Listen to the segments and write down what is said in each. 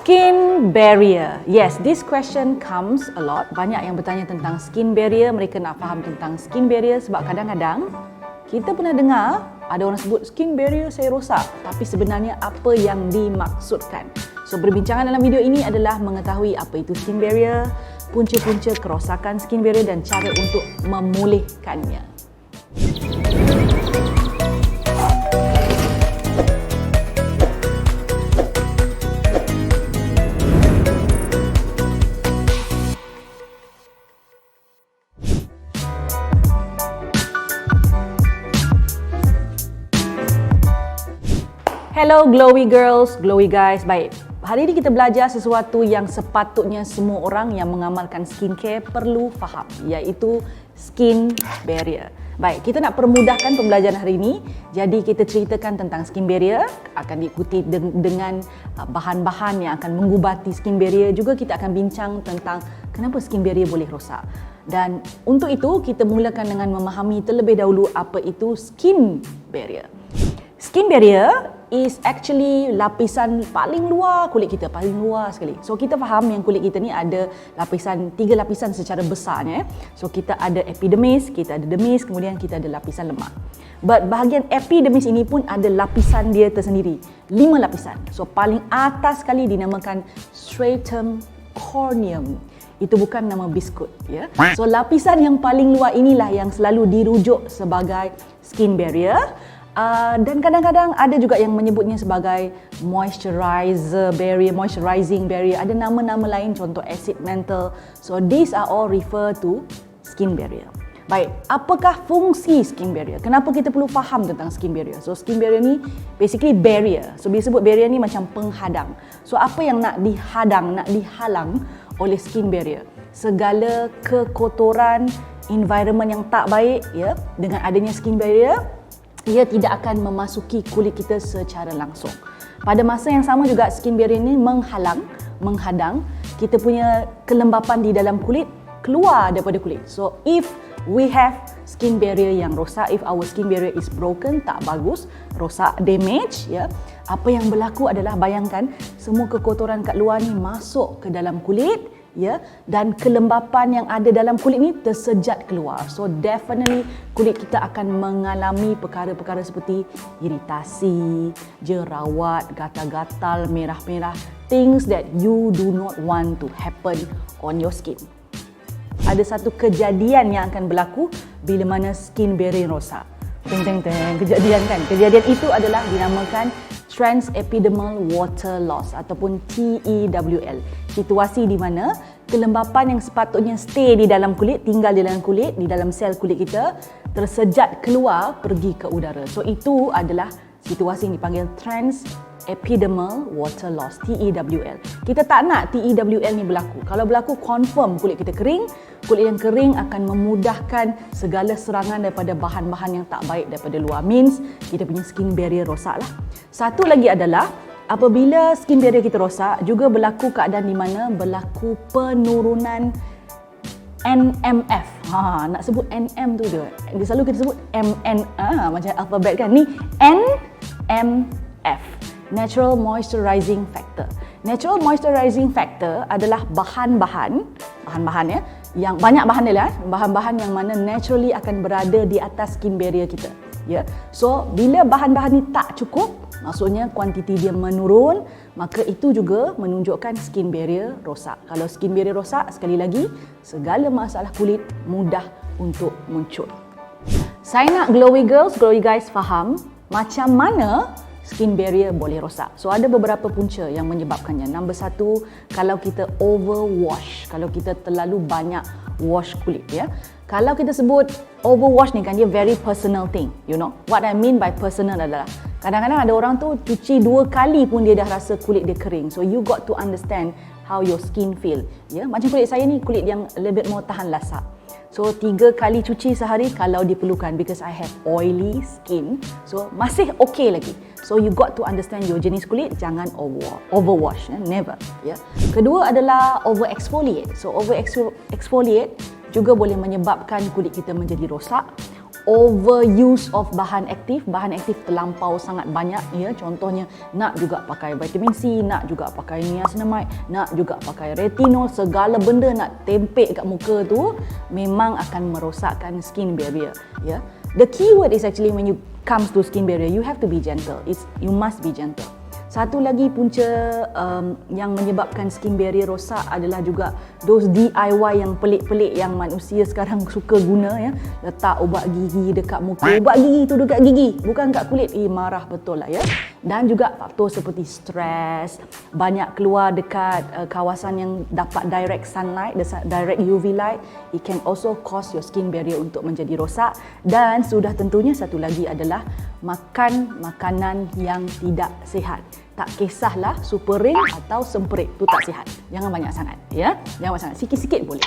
Skin barrier. Yes, this question comes a lot. Banyak yang bertanya tentang skin barrier. Mereka nak faham tentang skin barrier sebab kadang-kadang kita pernah dengar ada orang sebut skin barrier saya rosak. Tapi sebenarnya apa yang dimaksudkan? So, perbincangan dalam video ini adalah mengetahui apa itu skin barrier, punca-punca kerosakan skin barrier dan cara untuk memulihkannya. Hello glowy girls, glowy guys. Baik, hari ini kita belajar sesuatu yang sepatutnya semua orang yang mengamalkan skincare perlu faham, iaitu skin barrier. Baik, kita nak permudahkan pembelajaran hari ini. Jadi kita ceritakan tentang skin barrier, akan diikuti dengan bahan-bahan yang akan mengubati skin barrier. Juga kita akan bincang tentang kenapa skin barrier boleh rosak. Dan untuk itu kita mulakan dengan memahami terlebih dahulu apa itu skin barrier. Skin barrier is actually lapisan paling luar kulit kita, paling luar sekali. So kita faham yang kulit kita ni ada tiga lapisan secara besarnya. So kita ada epidermis, kita ada dermis, kemudian kita ada lapisan lemak. But bahagian epidermis ini pun ada lapisan dia tersendiri, 5 lapisan. So paling atas sekali dinamakan stratum corneum. Itu bukan nama biskut, ya. So lapisan yang paling luar inilah yang selalu dirujuk sebagai skin barrier. Dan kadang-kadang ada juga yang menyebutnya sebagai moisturizing barrier. Ada nama-nama lain, contoh acid mantle. So these are all refer to skin barrier. Baik, apakah fungsi skin barrier? Kenapa kita perlu faham tentang skin barrier? So skin barrier ni basically barrier. So bila sebut barrier ni macam penghadang. So apa yang nak dihadang, nak dihalang oleh skin barrier? Segala kekotoran, environment yang tak baik, ya. Dengan adanya skin barrier, ia tidak akan memasuki kulit kita secara langsung. Pada masa yang sama juga skin barrier ini menghadang kita punya kelembapan di dalam kulit keluar daripada kulit. So if we have skin barrier yang rosak, if our skin barrier is broken, tak bagus, rosak, damage, ya. Apa yang berlaku adalah bayangkan semua kekotoran kat luar ni masuk ke dalam kulit, ya, dan kelembapan yang ada dalam kulit ni tersejat keluar. So definitely kulit kita akan mengalami perkara-perkara seperti iritasi, jerawat, gatal-gatal, merah-merah, things that you do not want to happen on your skin. Ada satu kejadian yang akan berlaku bila mana skin barrier rosak. Kejadian kan? Kejadian itu adalah dinamakan transepidermal water loss ataupun TEWL. Situasi di mana kelembapan yang sepatutnya stay di dalam kulit, tinggal di dalam kulit, di dalam sel kulit kita, tersejat keluar pergi ke udara. So itu adalah situasi yang dipanggil transepidermal water loss, TEWL. Kita tak nak TEWL ni berlaku. Kalau berlaku, confirm kulit kita kering. Kulit yang kering akan memudahkan segala serangan daripada bahan-bahan yang tak baik daripada luar. Means kita punya skin barrier rosak lah. Satu lagi adalah apabila skin barrier kita rosak, juga berlaku keadaan di mana berlaku penurunan NMF. Nak sebut NM tu dia. Selalu kita sebut MN, macam alfabet kan. Ni NMF, Natural Moisturizing Factor. Natural Moisturizing Factor adalah bahan-bahan ya, yang banyak bahan dia lah, bahan-bahan yang mana naturally akan berada di atas skin barrier kita, ya. So bila bahan-bahan ni tak cukup, maksudnya kuantiti dia menurun, maka itu juga menunjukkan skin barrier rosak. Kalau skin barrier rosak, sekali lagi, segala masalah kulit mudah untuk muncul. Saya nak glowy girls, glowy guys faham macam mana skin barrier boleh rosak. So ada beberapa punca yang menyebabkannya. Nombor 1, kalau kita overwash, kalau kita terlalu banyak wash kulit, ya. Kalau kita sebut overwash ni kan, dia very personal thing, you know. What I mean by personal adalah kadang-kadang ada orang tu cuci 2 kali pun dia dah rasa kulit dia kering. So you got to understand how your skin feel, ya. Macam kulit saya ni, kulit yang a little bit more tahan lasak. So 3 kali cuci sehari kalau diperlukan, because I have oily skin. So masih okay lagi. So you got to understand your jenis kulit, jangan overwash, never, ya. Kedua adalah over exfoliate. So over exfoliate juga boleh menyebabkan kulit kita menjadi rosak. overuse of bahan aktif terlampau sangat banyak ya. Contohnya nak juga pakai vitamin C, nak juga pakai niacinamide, nak juga pakai retinol, segala benda nak tempek kat muka tu memang akan merosakkan skin barrier ya. The key word is actually when you comes to skin barrier, you have to be gentle. You must be gentle. Satu lagi punca yang menyebabkan skin barrier rosak adalah juga those DIY yang pelik-pelik yang manusia sekarang suka guna ya. Letak ubat gigi dekat muka. Ubat gigi tu dekat gigi, bukan kat kulit. Marah betul lah ya. Dan juga faktor seperti stres, banyak keluar dekat kawasan yang dapat direct sunlight, direct UV light, it can also cause your skin barrier untuk menjadi rosak. Dan sudah tentunya satu lagi adalah makan makanan yang tidak sihat. Tak kisahlah super ring atau semperit, tu tak sihat. Jangan banyak sangat ya. Jangan banyak sangat, sikit-sikit boleh.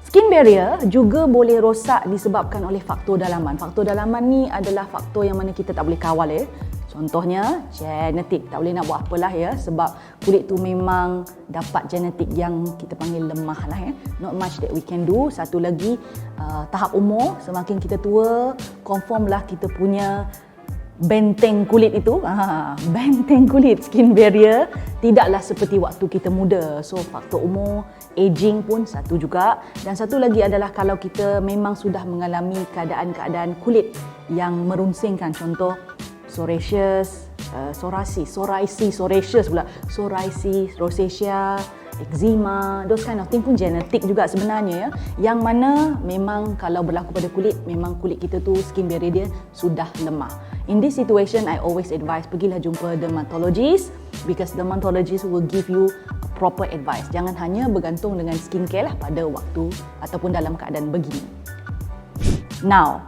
Skin barrier juga boleh rosak disebabkan oleh faktor dalaman. Faktor dalaman ni adalah faktor yang mana kita tak boleh kawal ya. Contohnya genetik, tak boleh nak buat apalah ya, sebab kulit tu memang dapat genetik yang kita panggil lemah lah ya. Not much that we can do. Satu lagi tahap umur, semakin kita tua, confirm lah kita punya benteng kulit itu, benteng kulit, skin barrier tidaklah seperti waktu kita muda. So faktor umur, aging pun satu juga. Dan satu lagi adalah kalau kita memang sudah mengalami keadaan-keadaan kulit yang merunsingkan, contoh psoriasis, rosacea, eczema, those kind of thing pun genetik juga sebenarnya ya. Yang mana memang kalau berlaku pada kulit, memang kulit kita tu skin barrier dia sudah lemah. In this situation, I always advise pergilah jumpa dermatologist because dermatologist will give you proper advice. Jangan hanya bergantung dengan skincare lah pada waktu ataupun dalam keadaan begini. Now,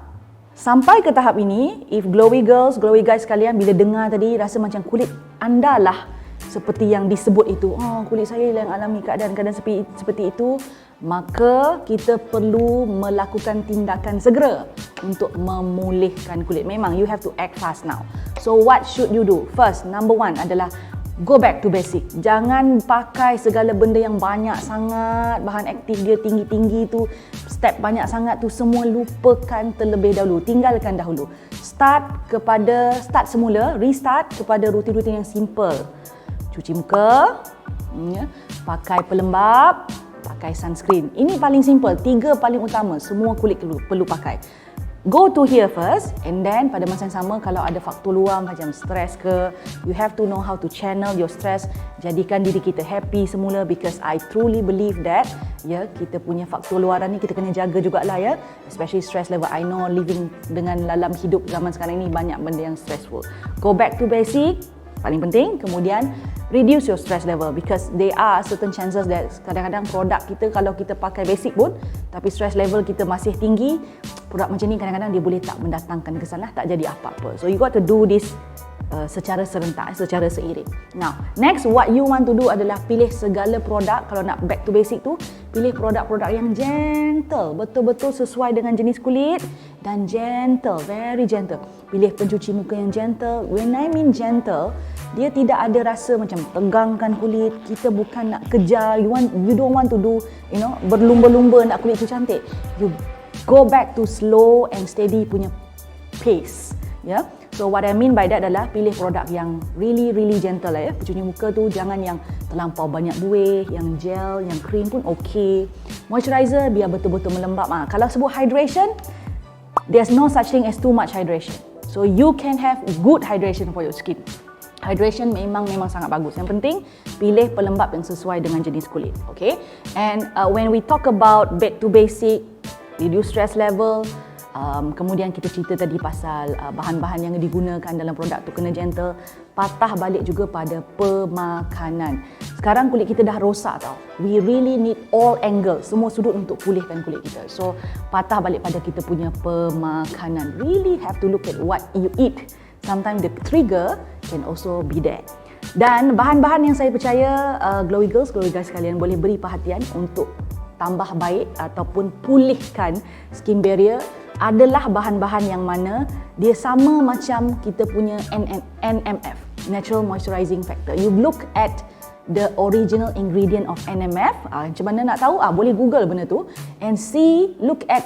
sampai ke tahap ini, if glowy girls, glowy guys sekalian bila dengar tadi rasa macam kulit anda lah seperti yang disebut itu, kulit saya yang alami keadaan-keadaan seperti itu, maka kita perlu melakukan tindakan segera untuk memulihkan kulit. Memang you have to act fast now. So what should you do? First, number one adalah go back to basic. Jangan pakai segala benda yang banyak sangat, bahan aktif dia tinggi-tinggi tu, step banyak sangat tu, semua lupakan terlebih dahulu, tinggalkan dahulu. Restart kepada rutin-rutin yang simple. Cuci muka, pakai pelembab, pakai sunscreen. Ini paling simple, 3 paling utama, semua kulit perlu pakai. Go to here first, and then pada masa yang sama kalau ada faktor luar macam stres ke, you have to know how to channel your stress, jadikan diri kita happy semula, because I truly believe that ya, kita punya faktor luaran ni kita kena jaga jugalah ya, especially stress level. I know living dengan dalam hidup zaman sekarang ni banyak benda yang stressful. Go back to basic, paling penting. Kemudian reduce your stress level, because there are certain chances that kadang-kadang produk kita kalau kita pakai basic pun tapi stress level kita masih tinggi, produk macam ni kadang-kadang dia boleh tak mendatangkan kesan, tak jadi apa-apa. So you got to do this secara serentak, secara seiring. Now, next what you want to do adalah pilih segala produk. Kalau nak back to basic tu, pilih produk-produk yang gentle, betul-betul sesuai dengan jenis kulit dan gentle, very gentle. Pilih pencuci muka yang gentle. When I mean gentle, dia tidak ada rasa macam tegangkan kulit. Kita bukan nak kejar, you don't want to do, berlumba-lumba nak kulit tu cantik. You go back to slow and steady punya pace, ya. So what I mean by that adalah pilih produk yang really gentle lah ya. Pencuci muka tu jangan yang terlampau banyak buih, yang gel, yang cream pun okey. Moisturizer biar betul-betul melembab. Kalau sebut hydration, there's no such thing as too much hydration. So you can have good hydration for your skin. Hydration memang sangat bagus. Yang penting pilih pelembab yang sesuai dengan jenis kulit. Okay? And when we talk about back to basic, reduce stress level, kemudian kita cerita tadi pasal bahan-bahan yang digunakan dalam produk tu kena gentle, patah balik juga pada pemakanan. Sekarang kulit kita dah rosak tau. We really need all angle, semua sudut untuk pulihkan kulit kita. So patah balik pada kita punya pemakanan. Really have to look at what you eat. Sometimes the trigger can also be there. Dan bahan-bahan yang saya percaya glowy girls, glowy guys sekalian boleh beri perhatian untuk tambah baik ataupun pulihkan skin barrier adalah bahan-bahan yang mana dia sama macam kita punya NMF, Natural Moisturizing Factor. You look at the original ingredient of NMF, macam mana nak tahu? Boleh Google benda tu and look at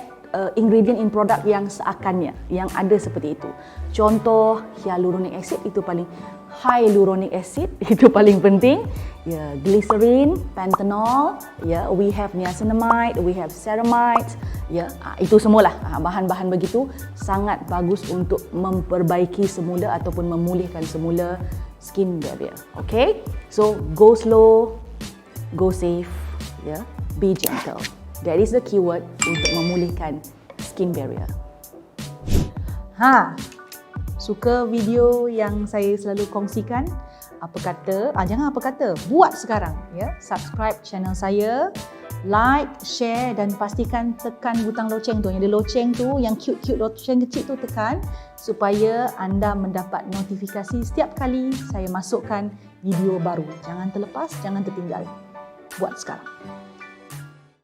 ingredient in produk yang seakannya, yang ada seperti itu. Contoh hyaluronic acid itu paling hyaluronic acid itu paling penting. Ya, glycerin, pentanol, ya, we have niacinamide, we have ceramide, ya, itu semualah bahan-bahan begitu sangat bagus untuk memperbaiki semula ataupun memulihkan semula skin barrier. Okay, so go slow, go safe, ya, be gentle. That is the keyword untuk memulihkan skin barrier. Suka video yang saya selalu kongsikan? Apa kata? Jangan apa kata, buat sekarang, ya. Subscribe channel saya, like, share dan pastikan tekan butang loceng tu. Yang ada loceng tu, yang cute-cute loceng kecil tu tekan supaya anda mendapat notifikasi setiap kali saya masukkan video baru. Jangan terlepas, jangan tertinggal. Buat sekarang.